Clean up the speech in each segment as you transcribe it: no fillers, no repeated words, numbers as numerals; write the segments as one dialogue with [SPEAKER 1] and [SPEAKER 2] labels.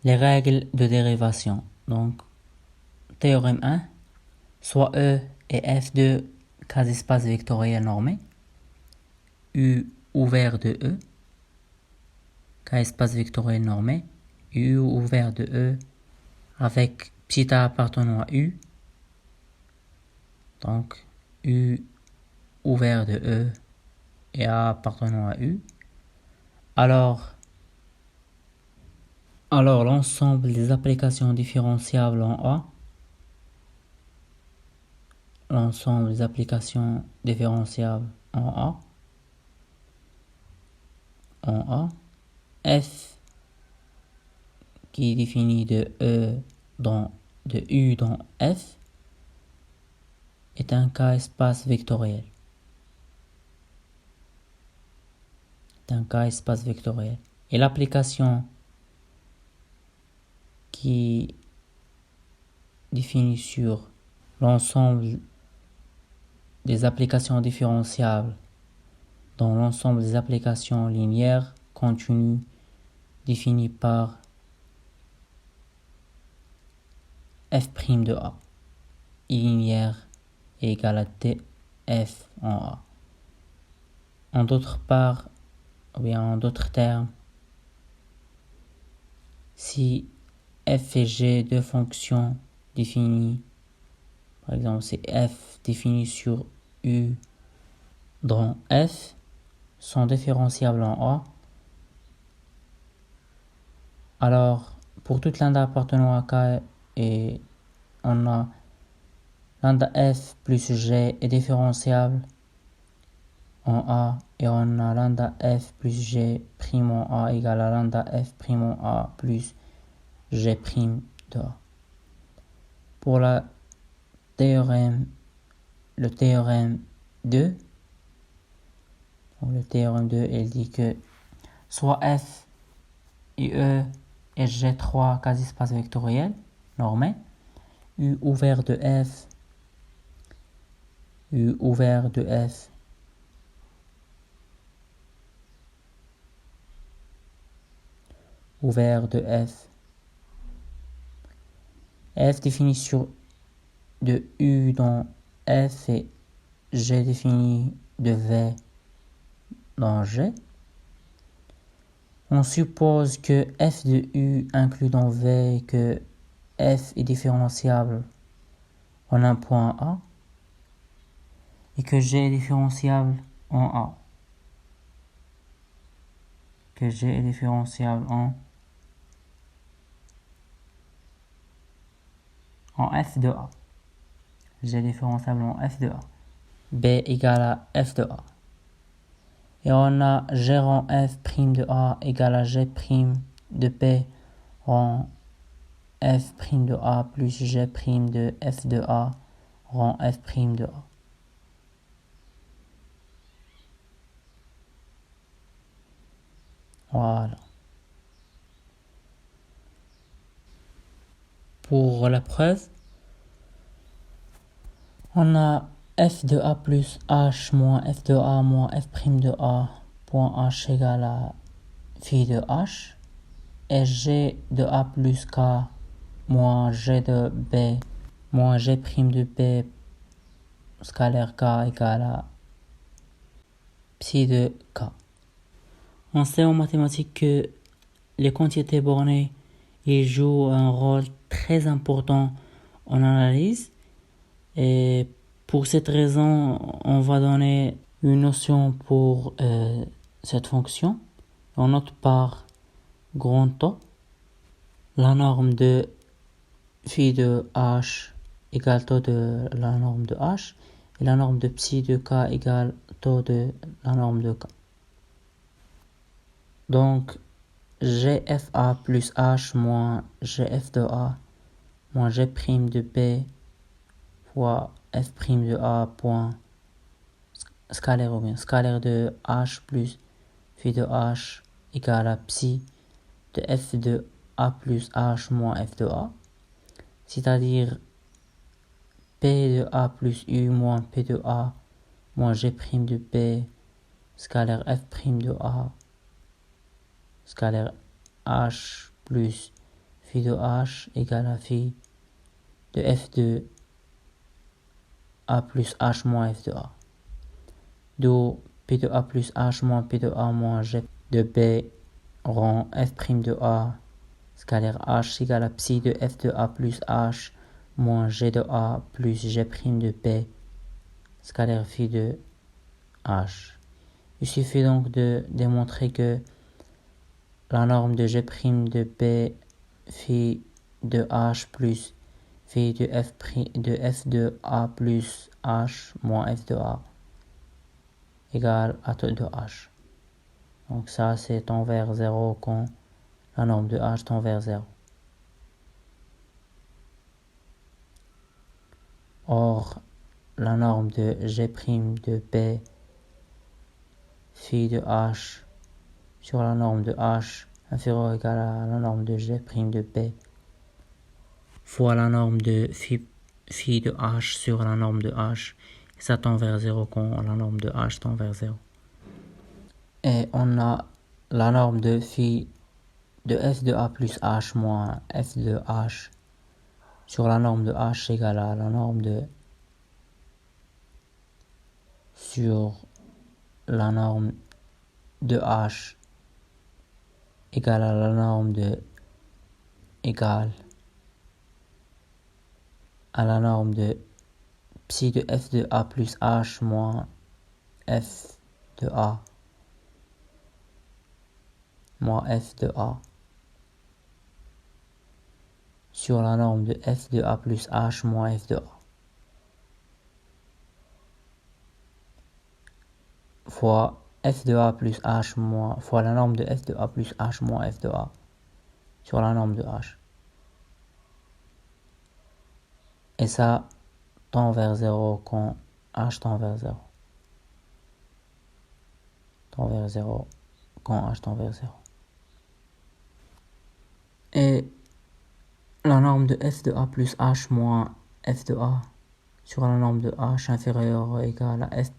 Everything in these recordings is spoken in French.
[SPEAKER 1] Les règles de dérivation. Donc, théorème 1, soit E et F de cas d'espace vectoriel normé, U ouvert de E, cas espace vectoriel normé, U ouvert de E avec petit a appartenant à U, donc U ouvert de E et A appartenant à U, alors l'ensemble des applications différenciables en A, l'ensemble des applications différenciables en A, F qui est défini de U dans F est un cas espace vectoriel. Et l'application qui définit sur l'ensemble des applications différenciables dans l'ensemble des applications linéaires continues définies par f' de A. I linéaire est égal à Tf en A. En d'autres termes, si f et g, deux fonctions définies, par exemple c'est f défini sur u dans f, sont différenciables en A, alors pour toute lambda appartenant à K, et on a lambda f plus g est différenciable en A, et on a lambda f plus g prime en A égale à lambda f prime en A plus g prime de A. Pour le théorème 2, il dit que soit f et e et g 3 cas espace vectoriel normé, U ouvert de F F défini sur de U dans F et G défini de V dans G. On suppose que F de U inclus dans V et que F est différenciable en un point A et que G est différenciable en A. Que G est différenciable en F de A. G est différenciable en F de A. B égale à F de A. Et on a G rang F' de A égale à G' de B rang F' de A plus G' de F de A rang F' de A. Voilà. Pour la preuve, on a f de A plus h moins f de A moins f' de A point h égale à phi de h et g de A plus k moins g de B moins g' de B scalaire k égale à psi de k. On sait en mathématiques que les quantités bornées ils jouent un rôle très important en analyse, et pour cette raison on va donner une notion pour cette fonction. On note par grand O la norme de phi de h égale taux de la norme de h et la norme de psi de k égale taux de la norme de k. Donc GFA plus H moins GF de A moins G' de B fois F' de A point scalaire de H plus phi de H égale à psi de F de A plus H moins F de A, c'est-à-dire P de A plus U moins P de A moins G' de B scalaire F' de A scalaire H plus phi de h égale à phi de f de a plus h moins f de a. D'où p de a plus h moins p de a moins g de b rend f' de a scalaire h égale à psi de f de a plus h moins g de a plus g' de b scalaire phi de h. Il suffit donc de démontrer que la norme de g' de b phi de h plus phi de f de a plus h moins f de a égale à de h. Donc ça c'est tend vers 0 quand la norme de h tend vers 0. Or, la norme de g' de b phi de h sur la norme de h inférieure ou égale à la norme de g' de b fois la norme de phi de h sur la norme de h, et ça tend vers 0 quand la norme de h tend vers 0. Et on a la norme de phi de f de a plus h moins f de h sur la norme de h égale à la norme de sur la norme de h égale à la norme de égale à la norme de psi de f de a plus h moins f de a moins f de a sur la norme de f de a plus h moins f de a fois f de a plus h moins fois la norme de f de a plus h moins f de a sur la norme de h. Et ça tend vers 0 quand h tend vers 0. Tend vers 0 quand h tend vers 0. Et la norme de f de a plus h moins f de a sur la norme de h inférieure ou égale à f'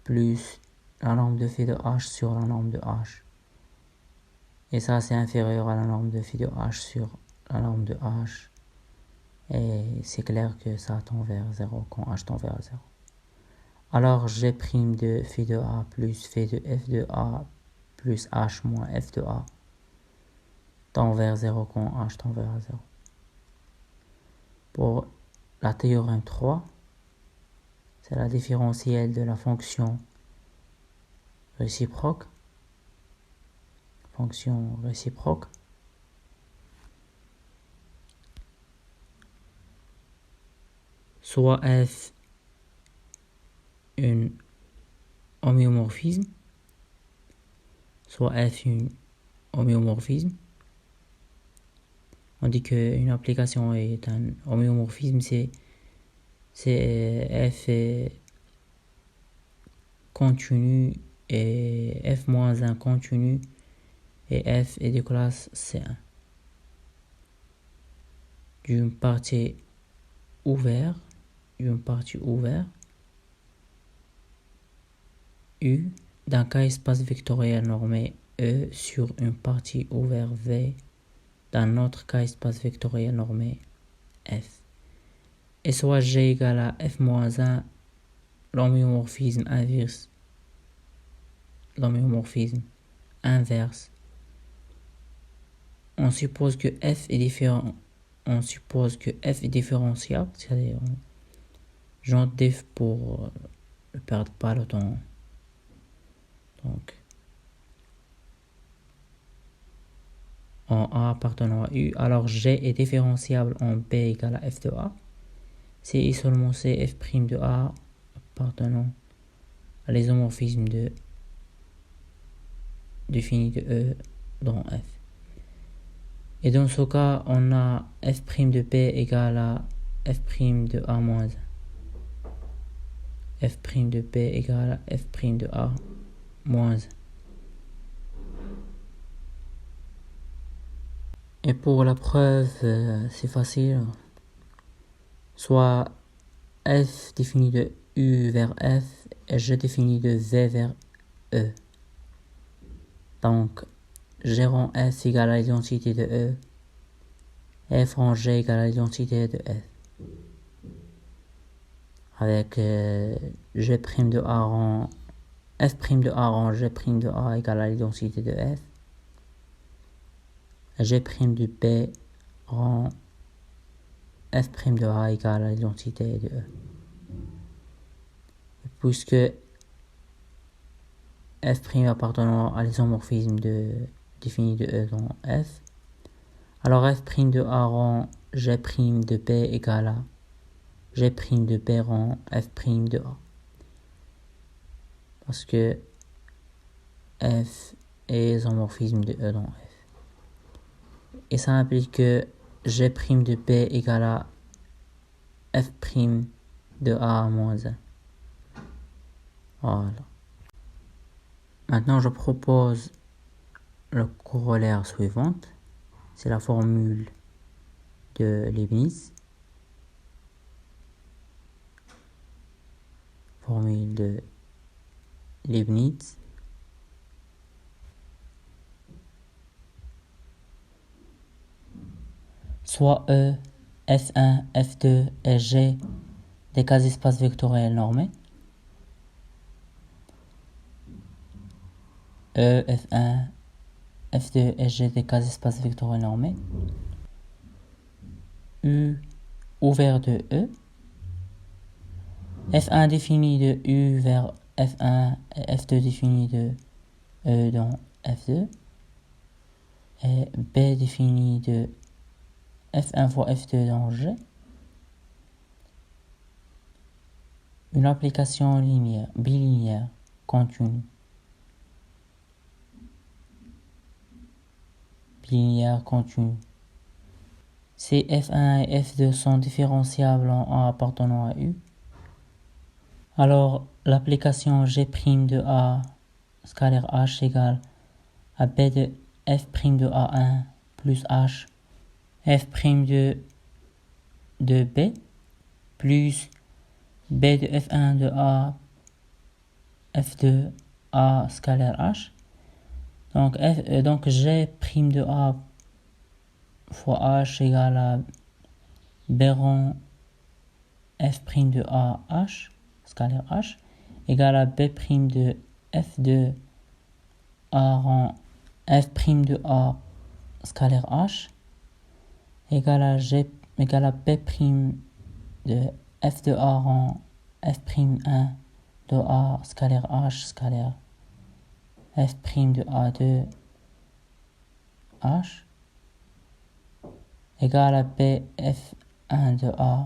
[SPEAKER 1] plus la norme de phi de h sur la norme de h. Et ça c'est inférieur à la norme de phi de h sur la norme de h. Et c'est clair que ça tend vers 0 quand h tend vers 0. Alors g' de phi de a plus phi de f de a plus h moins f de a tend vers 0 quand h tend vers 0. Pour la théorème 3, c'est la différentielle de la fonction réciproque. Fonction réciproque. Soit f un homéomorphisme, soit f un homéomorphisme. On dit qu'une application est un homéomorphisme, c'est f est continu et f moins 1 continu et f est de classe C1. D'une partie ouverte, U d'un cas-espace vectoriel normé E sur une partie ouverte V d'un autre cas-espace vectoriel normé F. Et soit G égale à F moins 1, l'homéomorphisme inverse. On suppose que F est différent. On suppose que F est différenciable, c'est-à-dire j'en def pour ne perdre pas le temps. Donc, en A appartenant à U, alors G est différenciable en B égale à F de A. Si et seulement c'est F' de A appartenant à l'isomorphisme défini de E dans F. Et dans ce cas, on a F' de B égale à F' de A moins 1. F' de B égale à F' de A moins 1. Et pour la preuve, c'est facile. Soit f défini de U vers F et G défini de V vers E. Donc, G rend F égale à l'identité de E. f rangé égale à l'identité de f. Avec g' de a rang f' de a rang g' de a égale à l'identité de f. G' de b rang f' de a égale à l'identité de e. Puisque f' appartenant à l'isomorphisme défini de e dans f, alors f' de a rang g' de b égale à g' de b rang f' de a. Parce que f est isomorphisme de e dans f. Et ça implique que g' de b égale à f' de a moins 1. Voilà. Maintenant, je propose le corollaire suivante. C'est la formule de Leibniz. Formule de Leibniz. Soit E, F1, F2 et G des quasi-espaces vectoriels normés. E, F1, F2 et G des quasi-espaces vectoriels normés. U ouvert de E. F1 défini de U vers F1 et F2 défini de E dans F2. Et B défini de F1 fois F2 dans G. Une application linéaire, bilinéaire, continue. Bilinéaire continue. Si F1 et F2 sont différenciables en A appartenant à U, alors l'application G' de A scalaire H égale à B de F' de A1 plus H F' de B plus B de F1 de A F2 A scalaire H. Donc G' de A fois H égale à B rond F' de A H scalaire H égale à B' de F2 A rang F' de A scalaire H égale à B' de F de A rang F'1 de A scalaire H scalaire F' de A2 H égale à B F1 de A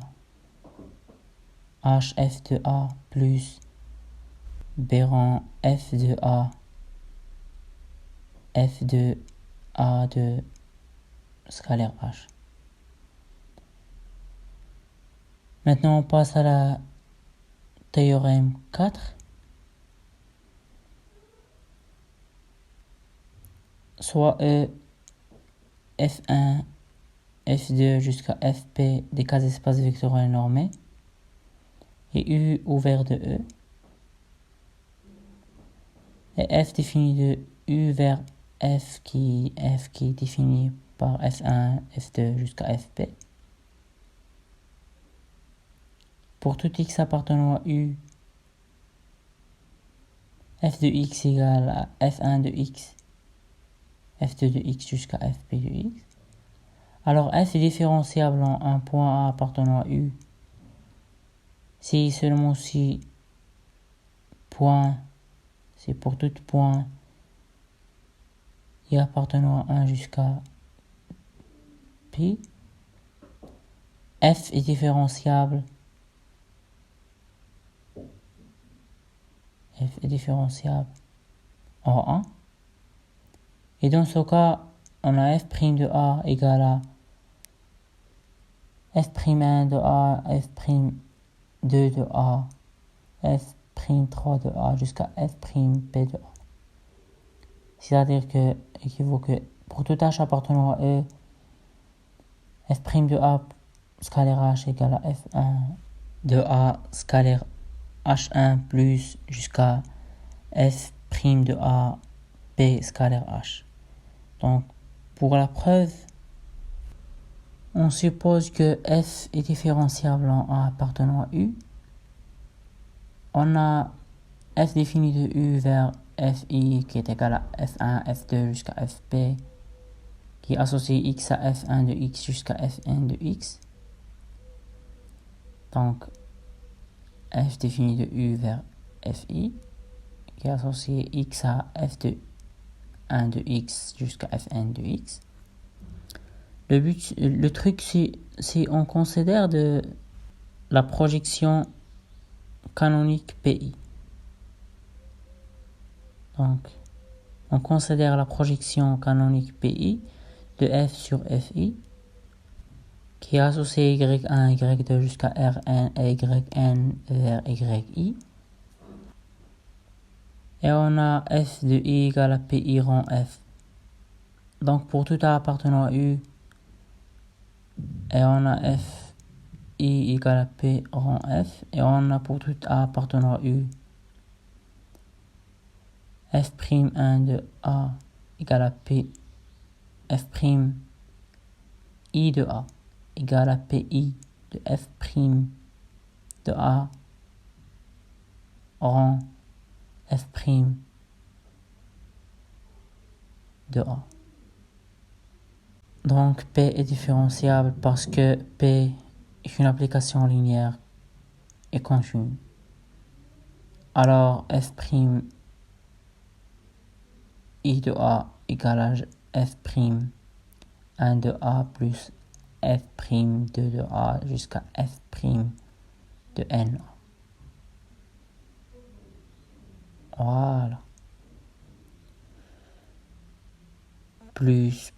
[SPEAKER 1] H F de A plus B rang F de A F de A de scalaire H. Maintenant, on passe à la théorème 4. Soit E, F1, F2 jusqu'à Fp des quasi-espaces vectoriels normés et U ouvert de E. Et F défini de U vers F qui est défini par F1, F2 jusqu'à Fp. Pour tout x appartenant à U, f de x égale à f1 de x, f2 de x jusqu'à fp de x. Alors f est différenciable en un point A appartenant à U si seulement si point, c'est pour tout point y appartenant à 1 jusqu'à pi. F est différenciable en 1. Et dans ce cas, on a f' de A égale à f'1 de A, f'2 de A, f'3 de A jusqu'à f'p de A. C'est-à-dire que pour tout h appartenant à E, f' de A scalaire H égale à f1 de A scalaire H1 plus jusqu'à f' de A p scalaire H. Donc, pour la preuve, On suppose que f est différenciable en A appartenant à U. On a f défini de U vers fi qui est égal à f1, f2 jusqu'à fp, qui associe x à f1 de x jusqu'à fn de x. Donc, f défini de U vers fi, qui associe x à f de 1 de x jusqu'à fn de x. Le truc, c'est on considère la projection canonique PI. Donc, on considère la projection canonique PI de f sur fi, qui est associée y1, y2 jusqu'à rn et yn vers yi. Et on a f de i égale à pi rang f. Donc, pour tout A appartenant à U, et on a f i égale à p rang f, et on a pour tout A appartenant à U f'1 de A égale à p f' i de A égale à pi de f' de A rang f' de A. Donc P est différenciable parce que P est une application linéaire et continue. Alors f' i de A égale à f' 1 de A plus f' 2 de A jusqu'à f' de n. Voilà. Plus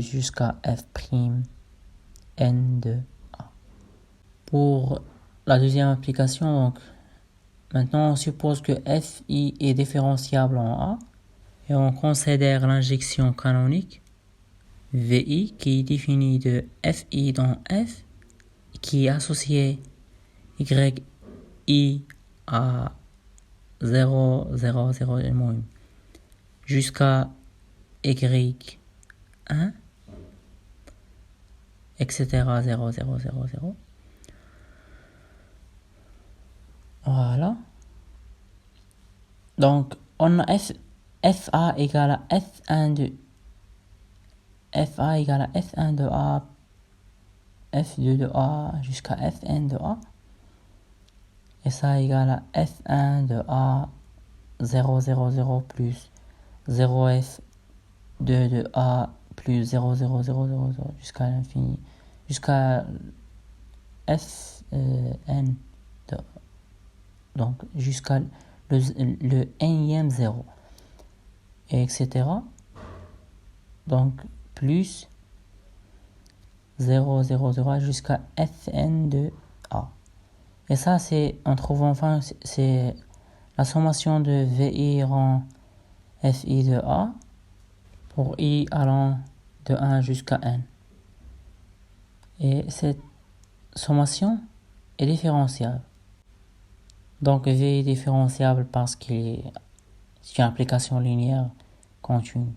[SPEAKER 1] jusqu'à f' n de A. Pour la deuxième application, donc, maintenant on suppose que fi est différenciable en A et on considère l'injection canonique vi qui est définie de fi dans f qui est associée yi à 0, 0, 0, jusqu'à y1, etc. 0, 0, 0, 0. Voilà. Donc, on a fa égale à f1 de A, f2 de A jusqu'à fn de A. Et ça égale à f1 de A 0, 0, 0 plus 0f2 de A plus 0, 0, 0, 0, 0 jusqu'à l'infini, jusqu'à fn de A. Donc jusqu'à le nème 0, et etc. Donc plus 0, 0, 0 jusqu'à fn de A. Et ça, on trouve enfin, c'est la sommation de vi rang fi de A pour i allant de 1 jusqu'à n. Et cette sommation est différenciable. Donc v est différenciable parce que c'est une application linéaire continue.